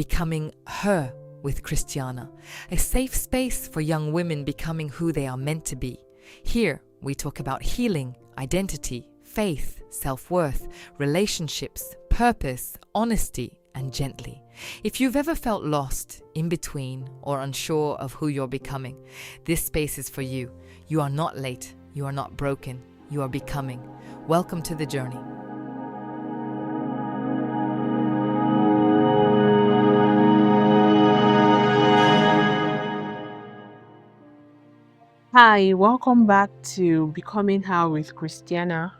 Becoming Her with Christiana, a safe space for young women becoming who they are meant to be. Here, we talk about healing, identity, faith, self-worth, relationships, purpose, honesty, and gently. If you've ever felt lost, in between, or unsure of who you're becoming, this space is for you. You are not late. You are not broken. You are becoming. Welcome to the journey. Hi, welcome back to Becoming Her with Christiana.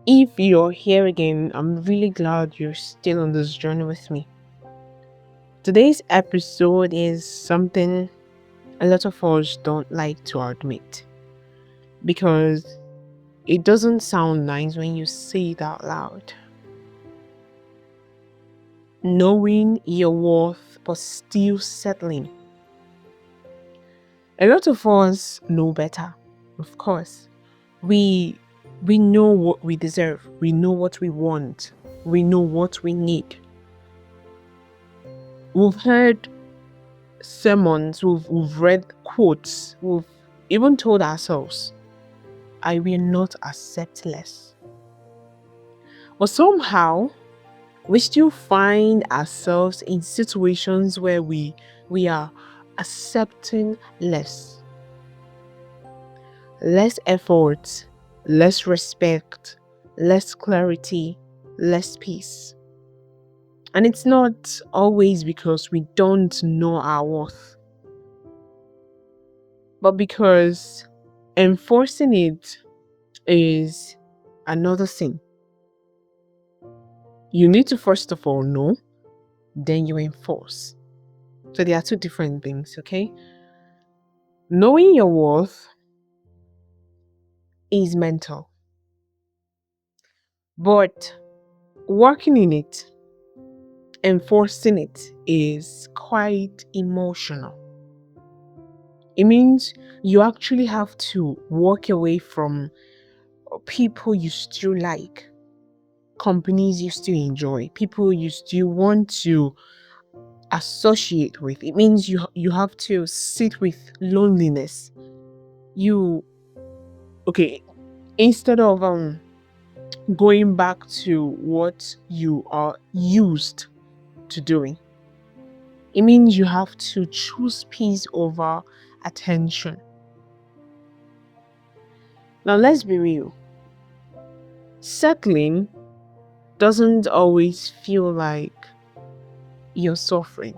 If you're here again, I'm really glad you're still on this journey with me. Today's episode is something a lot of us don't like to admit because it doesn't sound nice when you say it out loud. Knowing your worth but still settling. A lot of us know better, of course. We know what we deserve. We know what we want. We know what we need. We've heard sermons, we've read quotes, we've even told ourselves, I will not accept less. But somehow, we still find ourselves in situations where we are accepting less. Less effort, less respect, less clarity, less peace. And it's not always because we don't know our worth, but because enforcing it is another thing. You need to first of all know, then you enforce. So there are two different things, okay? Knowing your worth is mental, but working in it, enforcing it is quite emotional. It means you actually have to walk away from people you still like, companies you still enjoy, people you still want to associate with. It means you have to sit with loneliness. You okay, instead of going back to what you are used to doing. It means you have to choose peace over attention. Now let's be real. Settling doesn't always feel like you're suffering.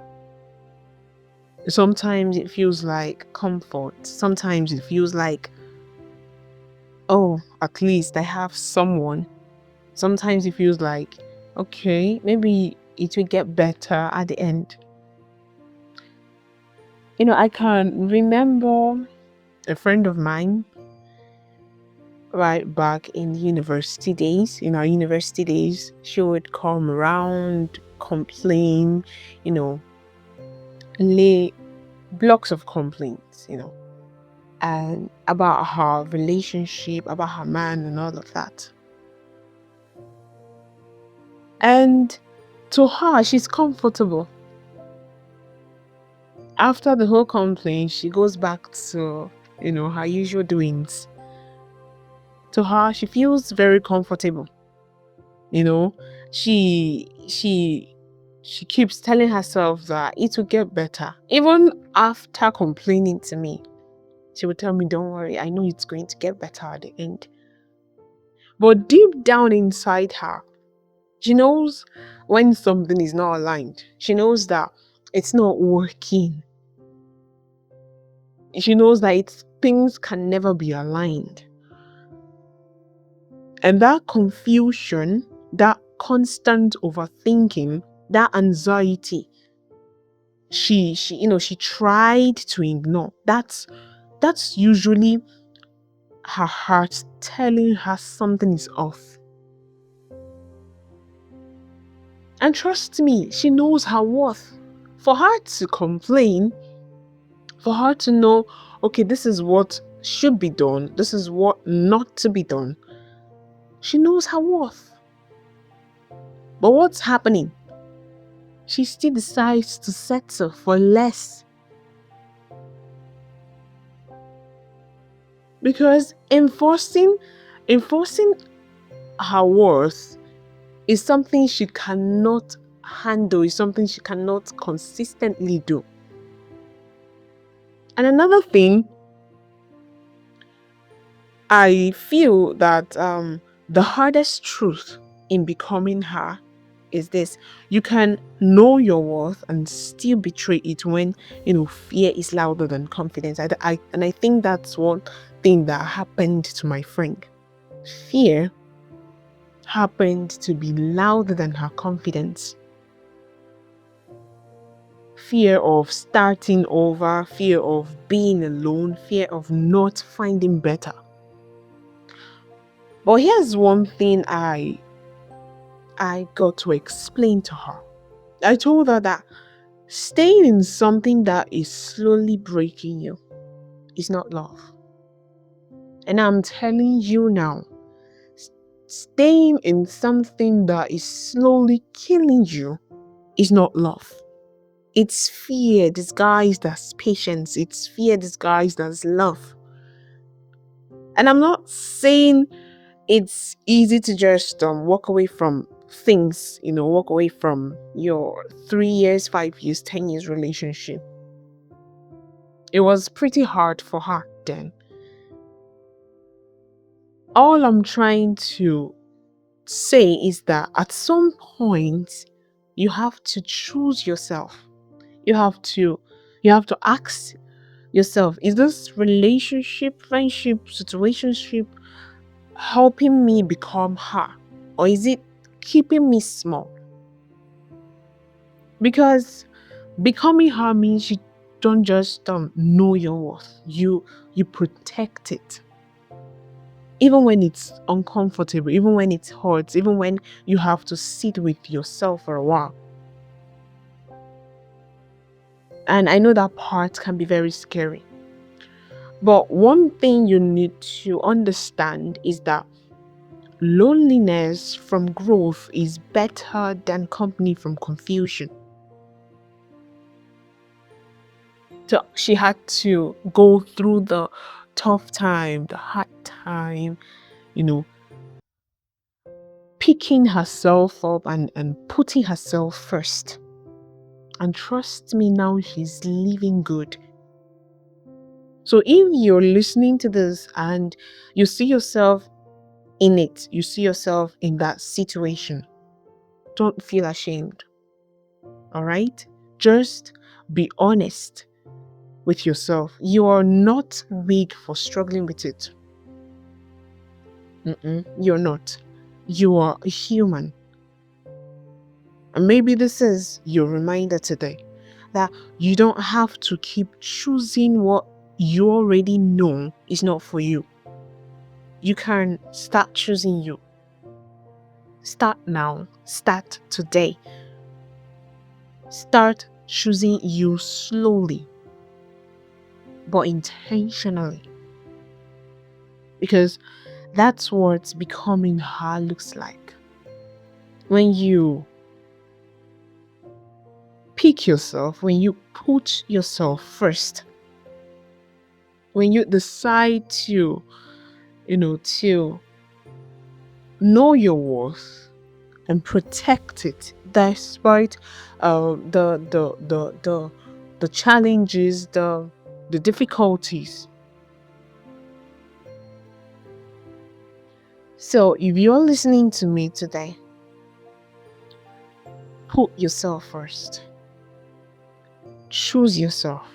Sometimes it feels like comfort. Sometimes it feels like, oh, at least I have someone. Sometimes it feels like, okay, maybe it will get better at the end. I can remember a friend of mine right back in university days. In our university days, she would come around, complain, lay blocks of complaints, and about her relationship, about her man, and all of that. And to her, she's comfortable. After the whole complaint, she goes back to, her usual doings. To her, she feels very comfortable. She keeps telling herself that it will get better. Even after complaining to me, she would tell me, don't worry, I know it's going to get better at the end. But deep down inside her, she knows when something is not aligned. She knows that it's not working. She knows that things can never be aligned. And that confusion, that constant overthinking, that anxiety, she tried to ignore. That's usually her heart telling her something is off. And trust me, she knows her worth. For her to complain, for her to know, okay, this is what should be done, this is what not to be done, she knows her worth. But what's happening? she still decides to settle for less. Because enforcing her worth is something she cannot handle, is something she cannot consistently do. And another thing, I feel that the hardest truth in becoming her is this: you can know your worth and still betray it when fear is louder than confidence. And I think that's one thing that happened to my friend. Fear happened to be louder than her confidence. Fear of starting over, fear of being alone, fear of not finding better. But here's one thing I got to explain to her. I told her that staying in something that is slowly breaking you is not love. And I'm telling you now, staying in something that is slowly killing you is not love. It's fear disguised as patience. It's fear disguised as love. And I'm not saying it's easy to just walk away from things, walk away from your 3 years, 5 years, 10 years relationship. It was pretty hard for her then. All I'm trying to say is that at some point, you have to choose yourself. You have to ask yourself, is this relationship, friendship, situationship helping me become her? Or is it keeping me small? Because becoming her means you don't just know your worth. You protect it. Even when it's uncomfortable, even when it hurts, even when you have to sit with yourself for a while. And I know that part can be very scary. But one thing you need to understand is that loneliness from growth is better than company from confusion. So she had to go through the tough time, the hard time, picking herself up and putting herself first. And trust me, now she's living good. So if you're listening to this and you see yourself in it, you see yourself in that situation, don't feel ashamed. All right? Just be honest with yourself. You are not weak for struggling with it. You're not. You are a human. And maybe this is your reminder today that you don't have to keep choosing what you already know is not for you. You can start choosing you. Start now. Start today. Start choosing you slowly, but intentionally. Because that's what becoming her looks like. When you pick yourself, when you put yourself first, when you decide to, to know your worth and protect it despite the challenges, the difficulties. So if you're listening to me today, put yourself first. Choose yourself.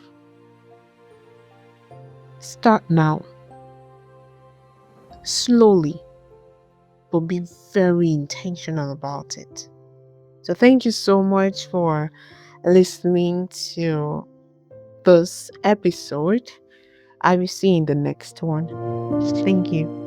Start now. Slowly, but be very intentional about it. So thank you so much for listening to this episode. I will see you in the next one. Thank you.